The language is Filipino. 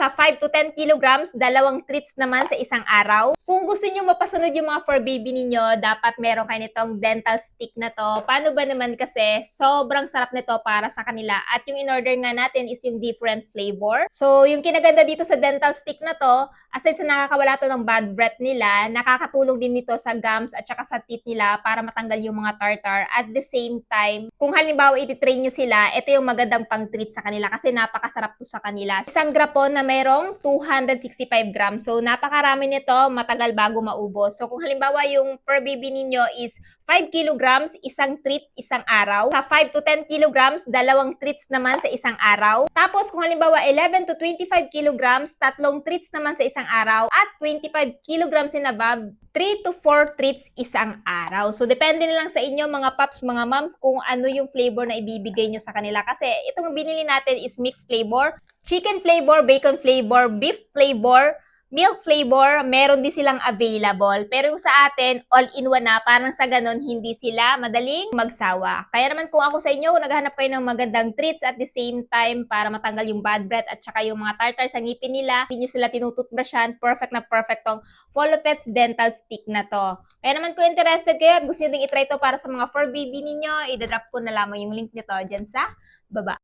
Sa 5 to 10 kilograms, dalawang treats naman sa isang araw. Kung gusto nyo mapasunod yung mga fur baby ninyo, dapat meron kayo nitong dental stick na to. Paano ba naman kasi sobrang sarap nito para sa kanila. At yung in-order nga natin is yung different flavor. So, yung kinaganda dito sa dental stick na to, aside sa nakakawala to ng bad breath nila, nakakatulong din nito sa gums at saka sa teeth nila para matanggal yung mga tartar. At the same time, kung halimbawa iti-train nyo sila, ito yung magandang pang-treat sa kanila kasi napakasarap to sa kanila. Isang grapon na merong 265 grams. So, napakarami nito, matagal bago maubos. So, kung halimbawa yung per baby ninyo is 5 kilograms, isang treat isang araw. Sa 5 to 10 kilograms, dalawang treats naman sa isang araw. Tapos, kung halimbawa 11 to 25 kilograms, tatlong treats naman sa isang araw. At 25 kilograms and above, 3 to 4 treats isang araw. So, depende na lang sa inyo mga paps, mga moms, kung ano yung flavor na ibibigay nyo sa kanila. Kasi itong binili natin is mixed flavor. Chicken flavor, bacon flavor, beef flavor, milk flavor, meron din silang available. Pero yung sa atin, all-in-one na, parang sa ganun, hindi sila madaling magsawa. Kaya naman kung ako sa inyo, kung naghahanap kayo ng magandang treats at the same time para matanggal yung bad breath at saka yung mga tartar sa ngipin nila, hindi nyo sila tinututbrushan, perfect na perfect tong Folofets dental stick na to. Kaya naman kung interested kayo at gusto nyo ding itry to para sa mga fur baby ninyo, idadrop ko na lamang yung link nito dyan sa baba.